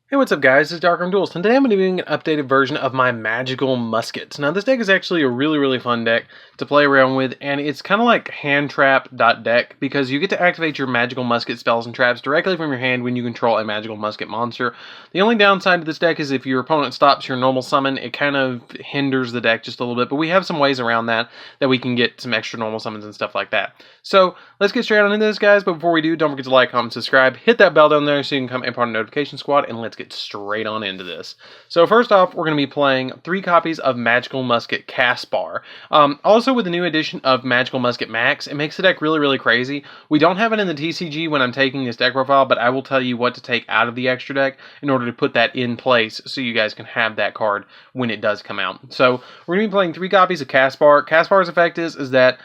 Hey, what's up guys, it's DarkArmedDuelist, and today I'm going to be doing an updated version of my magical muskets. Now this deck is actually a really fun deck to play around with, and it's kind of like hand trap deck because you get to activate your magical musket spells and traps directly from your hand when you control a magical musket monster. The only downside to this deck is if your opponent stops your normal summon, it kind of hinders the deck just a little bit, but we have some ways around that we can get some extra normal summons and stuff like that. So let's get straight on into this, guys, but before we do, don't forget to like, comment, subscribe, hit that bell down there so you can become a part of the notification squad, and let's get straight on into this. So first off, we're going to be playing 3 copies of Magical Musket Caspar. Also, with the new edition of Magical Musket Max, it makes the deck really crazy. We don't have it in the TCG when I'm taking this deck profile, but I will tell you what to take out of the extra deck in order to put that in place so you guys can have that card when it does come out. So we're going to be playing 3 copies of Caspar. Caspar's effect is that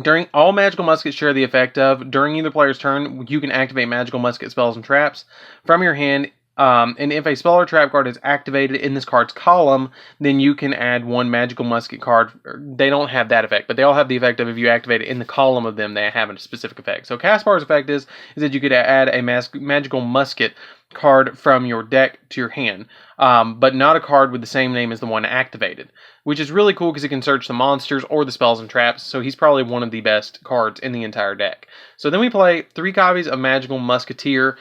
during all magical muskets share the effect of, during either player's turn, you can activate magical musket spells and traps from your hand. And if a spell or trap card is activated in this card's column, then you can add 1 magical musket card. They don't have that effect, but they all have the effect of if you activate it in the column of them, they have a specific effect. So Caspar's effect is that you could add a magical musket card from your deck to your hand, but not a card with the same name as the one activated, which is really cool because it can search the monsters or the spells and traps, so he's probably one of the best cards in the entire deck. So then we play 3 copies of Magical Musketeer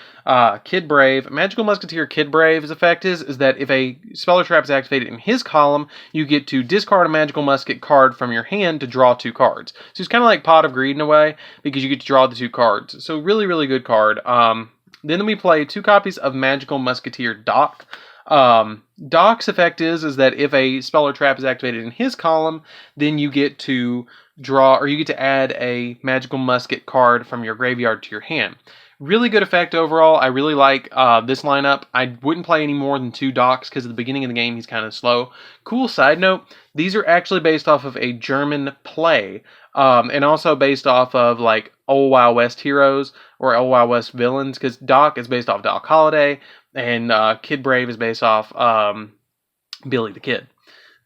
Kid Brave. Magical Musketeer Kid Brave's effect is that if a spell or trap is activated in his column, you get to discard a Magical Musket card from your hand to draw 2 cards. So it's kind of like Pot of Greed in a way, because you get to draw the 2 cards. So really good card. Then we play 2 copies of Magical Musketeer Doc. Doc's effect is that if a spell or trap is activated in his column, then you get to draw, or you get to add a magical musket card from your graveyard to your hand. Really good effect overall. I really like this lineup. I wouldn't play any more than 2 Docs because at the beginning of the game he's kind of slow. Cool side note, these are actually based off of a German play, and also based off of like Old Wild West heroes or Old Wild West villains, because Doc is based off Doc Holliday, and Kid Brave is based off Billy the Kid.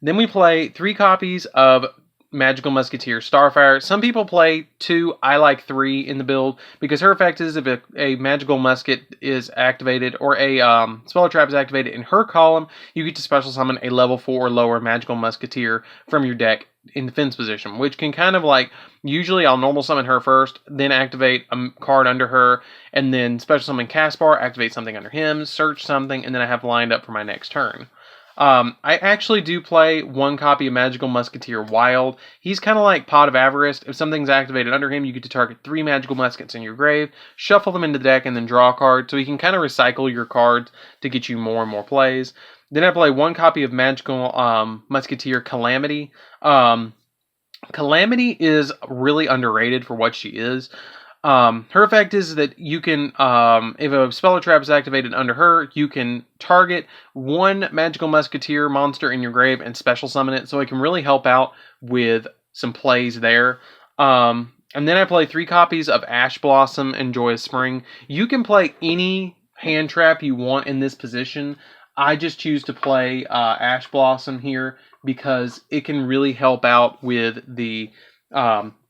Then we play 3 copies of Magical Musketeer Starfire. Some people play 2. I like 3 in the build because her effect is if a magical musket is activated or a spell or trap is activated in her column, you get to special summon a level 4 or lower Magical Musketeer from your deck in defense position, which can kind of like, usually I'll normal summon her first, then activate a card under her, and then special summon Caspar, activate something under him, search something, and then I have lined up for my next turn. I actually do play 1 copy of Magical Musketeer Wild. He's kind of like Pot of Avarice. If something's activated under him, you get to target 3 magical muskets in your grave, shuffle them into the deck, and then draw a card. So he can kind of recycle your cards to get you more and more plays. Then I play 1 copy of Magical Musketeer Calamity. Calamity is really underrated for what she is. Her effect is that you can, if a spell or trap is activated under her, you can target 1 Magical Musketeer monster in your grave and special summon it, so it can really help out with some plays there. And then I play 3 copies of Ash Blossom and Joyous Spring. You can play any hand trap you want in this position. I just choose to play Ash Blossom here because it can really help out with the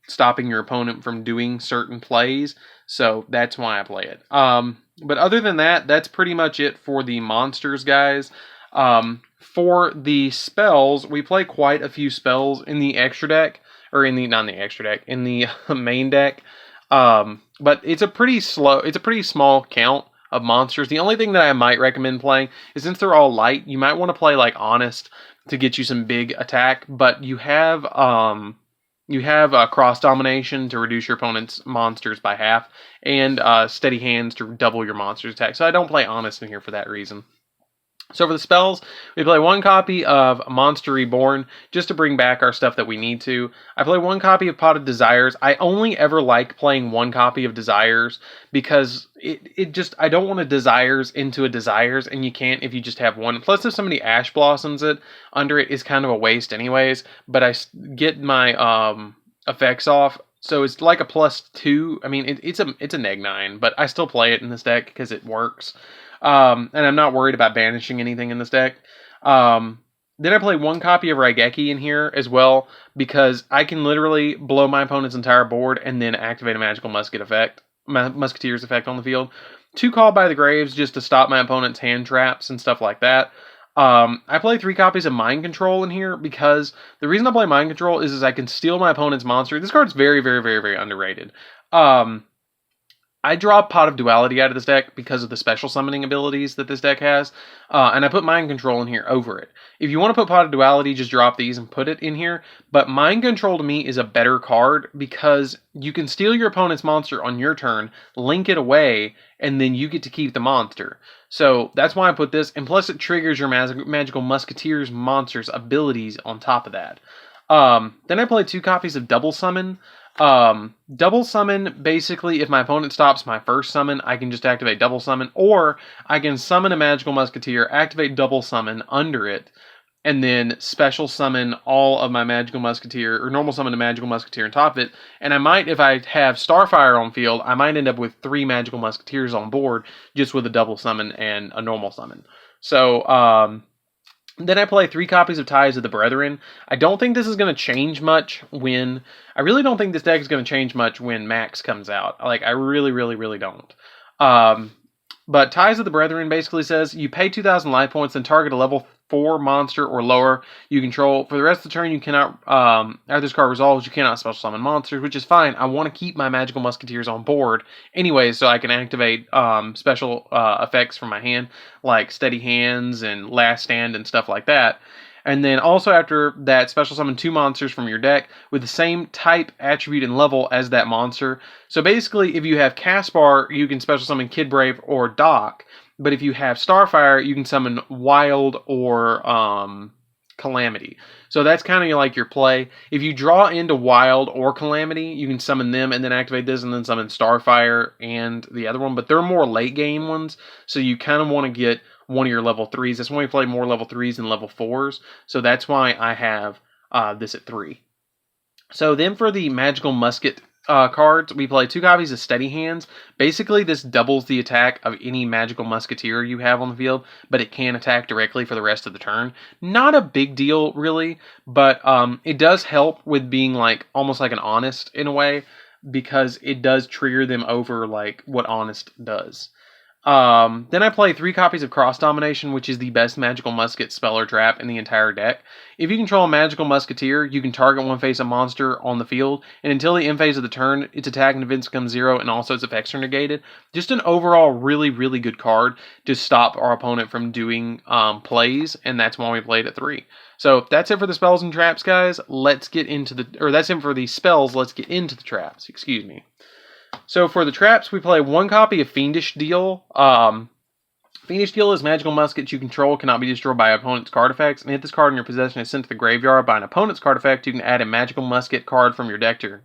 stopping your opponent from doing certain plays, so that's why I play it. But other than that, that's pretty much it for the monsters, guys. For the spells, we play quite a few spells in the extra deck, or in the, not in the extra deck, in the main deck. But it's a pretty small count of monsters. The only thing that I might recommend playing is, since they're all light, you might want to play like Honest to get you some big attack, but you have cross domination to reduce your opponent's monsters by half, and steady hands to double your monster's attack. So I don't play Honest in here for that reason. So for the spells, we play 1 copy of Monster Reborn, just to bring back our stuff that we need to. I play 1 copy of Pot of Desires. I only ever like playing 1 copy of Desires, because I don't want a Desires into a Desires, and you can't if you just have 1. Plus, if somebody Ash Blossoms it, under it is kind of a waste anyways, but I get my effects off, so it's like a +2. I mean, it's a neg-9, but I still play it in this deck because it works. And I'm not worried about banishing anything in this deck. Then I play 1 copy of Raigeki in here as well, because I can literally blow my opponent's entire board and then activate a magical musketeer's effect on the field. 2 Called by the Graves just to stop my opponent's hand traps and stuff like that. I play 3 copies of Mind Control in here because the reason I play Mind Control is I can steal my opponent's monster. This card's very, very, very, very underrated. I draw Pot of Duality out of this deck because of the special summoning abilities that this deck has, and I put Mind Control in here over it. If you want to put Pot of Duality, just drop these and put it in here, but Mind Control to me is a better card because you can steal your opponent's monster on your turn, link it away, and then you get to keep the monster. So that's why I put this, and plus it triggers your Magical Musketeers monster's abilities on top of that. Then I play 2 copies of Double Summon. Double Summon, basically, if my opponent stops my first summon, I can just activate Double Summon, or I can summon a Magical Musketeer, activate Double Summon under it, and then special summon all of my Magical Musketeer, or normal summon a Magical Musketeer on top of it, and I might, if I have Starfire on field, I might end up with 3 Magical Musketeers on board, just with a Double Summon and a normal summon. So, then I play 3 copies of Ties of the Brethren. I don't think this is going to change much when... I really don't think this deck is going to change much when Max comes out. Like, I really, really, really don't. But Ties of the Brethren basically says, you pay 2,000 life points and target a level 4 monster or lower you control. For the rest of the turn, you cannot... after this card resolves, you cannot special summon monsters, which is fine. I want to keep my Magical Musketeers on board anyway, so I can activate special effects from my hand, like Steady Hands and Last Stand and stuff like that. And then also after that, special summon 2 monsters from your deck with the same type, attribute, and level as that monster. So basically, if you have Caspar, you can special summon Kid Brave or Doc. But if you have Starfire, you can summon Wild or Calamity. So that's kind of like your play. If you draw into Wild or Calamity, you can summon them and then activate this and then summon Starfire and the other one. But they're more late game ones, so you kind of want to get one of your level 3s. That's why we play more level 3s than level 4s. So that's why I have this at 3. So then for the Magical Musket cards, we play 2 copies of Steady Hands. Basically, this doubles the attack of any Magical Musketeer you have on the field, but it can attack directly for the rest of the turn. Not a big deal, really, but it does help with being like almost like an Honest in a way, because it does trigger them over like what Honest does. Then I play 3 copies of Cross Domination, which is the best Magical Musket spell or trap in the entire deck. If you control a Magical Musketeer, you can target one face a monster on the field, and until the end phase of the turn, its attack and defense becomes 0, and also its effects are negated. Just an overall really, really good card to stop our opponent from doing plays, and that's why we played at 3. So that's it for the spells and traps, guys. Let's get into that's it for the spells. Let's get into the traps. Excuse me. So for the traps, we play 1 copy of Fiendish Deal. Fiendish Deal is magical muskets you control cannot be destroyed by opponent's card effects, and if this card in your possession is sent to the graveyard by an opponent's card effect, you can add a magical musket card from your deck to your,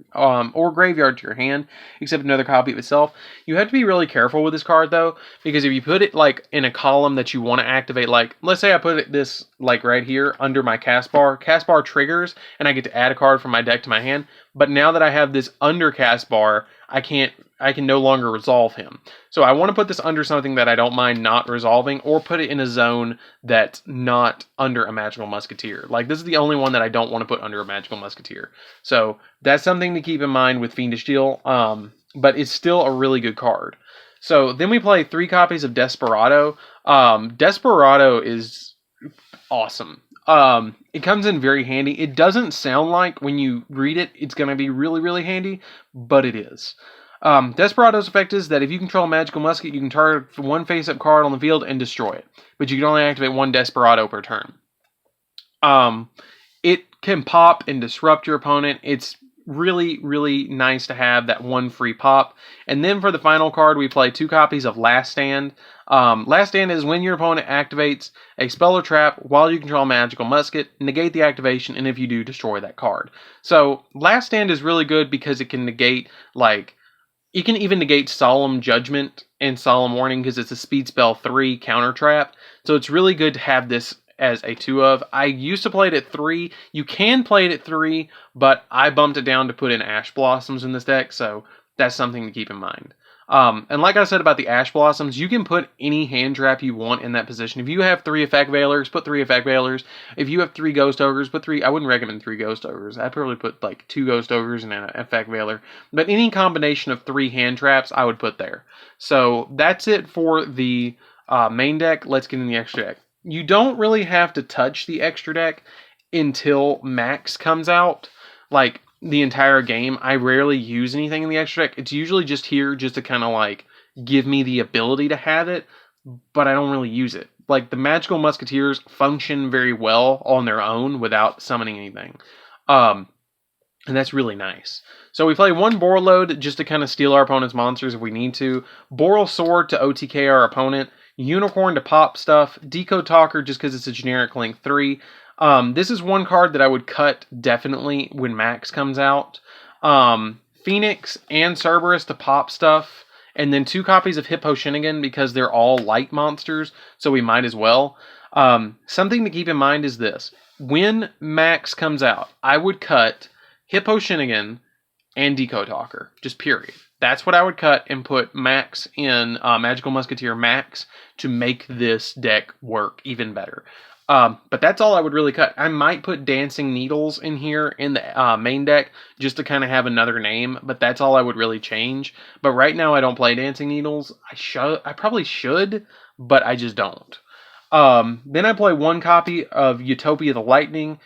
or graveyard to your hand, except another copy of itself. You have to be really careful with this card, though, because if you put it like in a column that you want to activate, like, let's say I put this like right here under my Caspar triggers, and I get to add a card from my deck to my hand, but now that I have this under Caspar, I can no longer resolve him. So I want to put this under something that I don't mind not resolving, or put it in a zone that's not under a Magical Musketeer. Like, this is the only one that I don't want to put under a Magical Musketeer. So that's something to keep in mind with Fiendish Deal, but it's still a really good card. So then we play 3 copies of Desperado. Desperado is awesome. It comes in very handy. It doesn't sound like when you read it, it's going to be really, really handy, but it is. Desperado's effect is that if you control a magical musket, you can target 1 face-up card on the field and destroy it. But you can only activate 1 Desperado per turn. It can pop and disrupt your opponent. It's really, really nice to have that 1 free pop. And then for the final card, we play 2 copies of Last Stand. Last Stand is when your opponent activates a spell or trap while you control a magical musket, negate the activation, and if you do, destroy that card. So Last Stand is really good because it can negate, like, you can even negate Solemn Judgment and Solemn Warning because it's a speed spell 3 counter trap. So it's really good to have this as a 2 of. I used to play it at 3. You can play it at 3, but I bumped it down to put in Ash Blossoms in this deck, so that's something to keep in mind. And like I said about the Ash Blossoms, you can put any hand trap you want in that position. If you have 3 Effect Veilers, put 3 Effect Veilers. If you have 3 Ghost Ogres, put 3. I wouldn't recommend 3 Ghost Ogres. I'd probably put like 2 Ghost Ogres and an Effect Veiler. But any combination of 3 hand traps, I would put there. So that's it for the main deck. Let's get in the extra deck. You don't really have to touch the extra deck until Max comes out. Like, the entire game, I rarely use anything in the extra deck. It's usually just here just to kind of like give me the ability to have it, but I don't really use it. Like, the Magical Musketeers function very well on their own without summoning anything. And that's really nice. So we play 1 Boral Load just to kind of steal our opponent's monsters if we need to. Boral Sword to OTK our opponent. Unicorn to pop stuff. Decode Talker just because it's a generic link 3. This is one card that I would cut definitely when Max comes out. Phoenix and Cerberus to pop stuff. And then 2 copies of Hippo Shinnigan because they're all light monsters. So we might as well. Something to keep in mind is this. When Max comes out, I would cut Hippo Shinnigan and Decode Talker. Just period. That's what I would cut and put Max in Magical Musketeer Max to make this deck work even better. But that's all I would really cut. I might put Dancing Needles in here in the main deck just to kind of have another name, but that's all I would really change. But right now I don't play Dancing Needles. I probably should, but I just don't. Then I play 1 copy of Utopia the Lightning,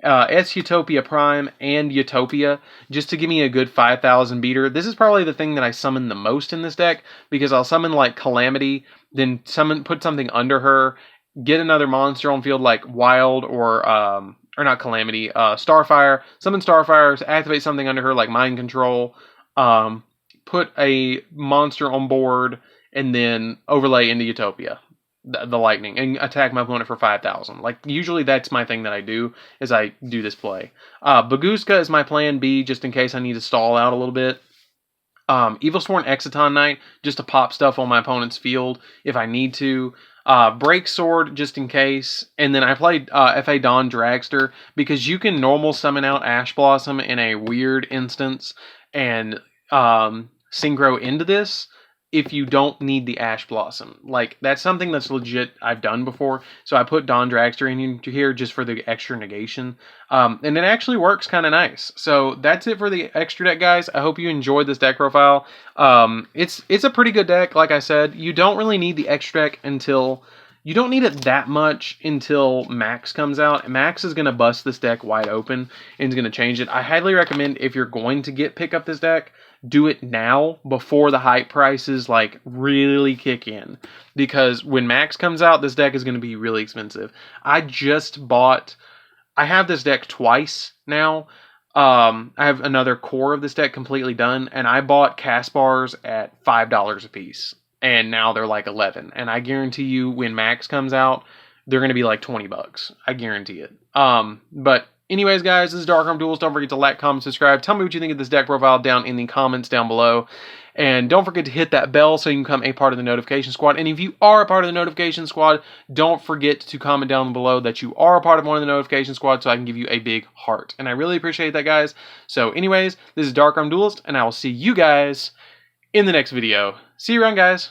S-Utopia Prime, and Utopia, just to give me a good 5,000 beater. This is probably the thing that I summon the most in this deck, because I'll summon like Calamity, then put something under her, get another monster on field like Wild or not Calamity, Starfire. Summon Starfire, activate something under her like Mind Control. Put a monster on board and then overlay into Utopia, the Lightning, and attack my opponent for 5,000. Like, usually that's my thing that I do, is I do this play. Baguska is my plan B, just in case I need to stall out a little bit. Evilsworn Exciton Knight, just to pop stuff on my opponent's field if I need to. Break Sword, just in case. And then I played F.A. Dawn Dragster, because you can normal summon out Ash Blossom in a weird instance and synchro into this if you don't need the Ash Blossom. Like, that's something that's legit I've done before. So I put Dawn Dragster in here just for the extra negation. And it actually works kind of nice. So that's it for the extra deck, guys. I hope you enjoyed this deck profile. It's a pretty good deck, like I said. You don't really need the extra deck until... You don't need it that much until Max comes out. Max is going to bust this deck wide open and is going to change it. I highly recommend, if you're going to pick up this deck, do it now before the hype prices like really kick in. Because when Max comes out, this deck is going to be really expensive. I have this deck twice now. I have another core of this deck completely done, and I bought Caspars at $5 a piece. And now they're like 11. And I guarantee you, when Max comes out, they're going to be like 20 bucks. I guarantee it. But anyways, guys, this is DarkArmedDuelist. Don't forget to like, comment, subscribe. Tell me what you think of this deck profile down in the comments down below. And don't forget to hit that bell so you can become a part of the notification squad. And if you are a part of the notification squad, don't forget to comment down below that you are a part of one of the notification squad so I can give you a big heart. And I really appreciate that, guys. So anyways, this is DarkArmedDuelist, and I will see you guys in the next video. See you around, guys.